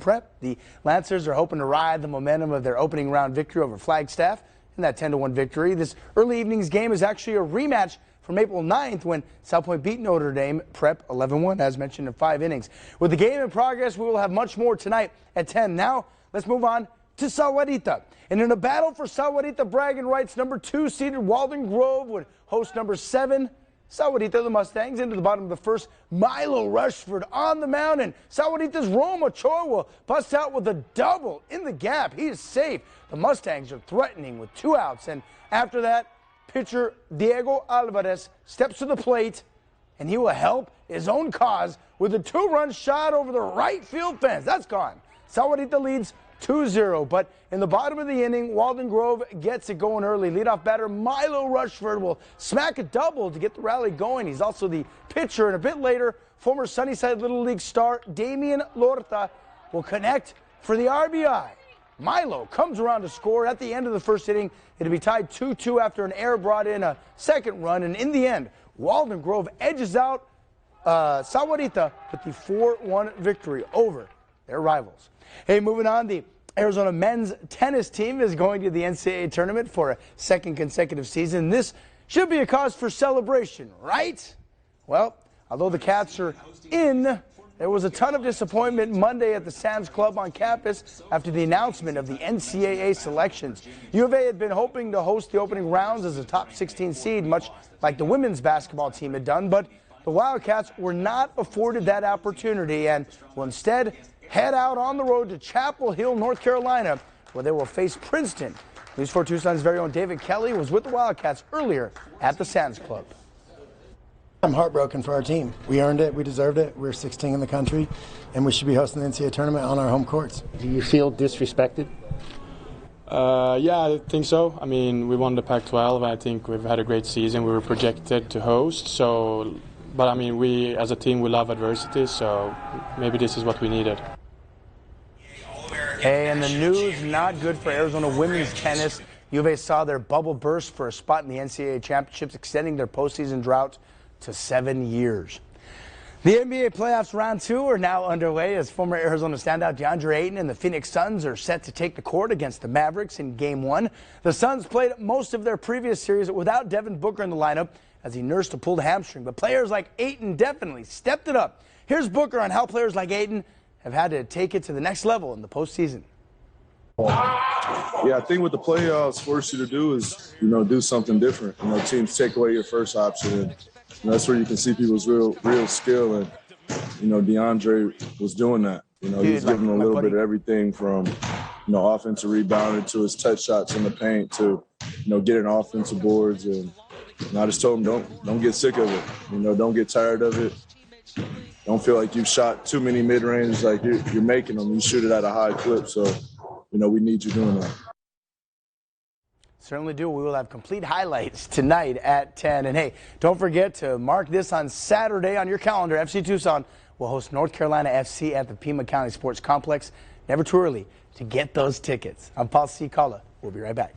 Prep. The Lancers are hoping to ride the momentum of their opening round victory over Flagstaff in that 10-1 victory. This early evening's game is actually a rematch from April 9th when Salpointe beat Notre Dame Prep 11-1, as mentioned, in 5 innings. With the game in progress, we will have much more tonight at 10. Now, let's move on to Sahuarita. And in a battle for Sahuarita bragging rights, number 2 seeded Walden Grove would host number 7 Sahuarita, the Mustangs, into the bottom of the first. Milo Rushford on the mound, and Sahuarita's Roma Choi will bust out with a double in the gap. He is safe. The Mustangs are threatening with 2 outs, and after that, pitcher Diego Alvarez steps to the plate, and he will help his own cause with a 2-run shot over the right field fence. That's gone. Sahuarita leads 2-0, but in the bottom of the inning, Walden Grove gets it going early. Leadoff batter Milo Rushford will smack a double to get the rally going. He's also the pitcher, and a bit later, former Sunnyside Little League star Damian Lorta will connect for the RBI. Milo comes around to score at the end of the first inning. It'll be tied 2-2 after an error brought in a second run, and in the end, Walden Grove edges out Sahuarita with the 4-1 victory over their rivals. Hey, moving on, the Arizona men's tennis team is going to the NCAA tournament for a second consecutive season. This should be a cause for celebration, right? Well, although the Cats are in, there was a ton of disappointment Monday at the Sam's Club on campus after the announcement of the NCAA selections. U of A had been hoping to host the opening rounds as a top 16 seed, much like the women's basketball team had done, but the Wildcats were not afforded that opportunity and will instead head out on the road to Chapel Hill, North Carolina, where they will face Princeton. News 4 Tucson's very own David Kelly was with the Wildcats earlier at the Sam's Club. I'm heartbroken for our team. We earned it. We deserved it. We're 16 in the country, and we should be hosting the NCAA tournament on our home courts. Do you feel disrespected? Yeah, I think so. I mean, we won the Pac-12. I think we've had a great season. We were projected to host, but I mean, we as a team, we love adversity, so maybe this is what we needed. Hey, and the news not good for Arizona women's tennis. U of A saw their bubble burst for a spot in the NCAA championships, extending their postseason drought to 7 years. The NBA playoffs round 2 are now underway as former Arizona standout DeAndre Ayton and the Phoenix Suns are set to take the court against the Mavericks in Game 1. The Suns played most of their previous series without Devin Booker in the lineup as he nursed a pulled hamstring, but players like Ayton definitely stepped it up. Here's Booker on how players like Ayton have had to take it to the next level in the postseason. Yeah, I think what the playoffs force you to do is, do something different. Teams take away your first option, and that's where you can see people's real skill. And DeAndre was doing that. He's giving a little bit of everything from offensive rebounding to his touch shots in the paint to getting offensive boards. And I just told him don't get sick of it. Don't get tired of it. Don't feel like you've shot too many mid-range, like you're making them. You shoot it at a high clip, so we need you doing that. Certainly do. We will have complete highlights tonight at 10. And hey, don't forget to mark this on Saturday on your calendar. FC Tucson will host North Carolina FC at the Pima County Sports Complex. Never too early to get those tickets. I'm Cicala. We'll be right back.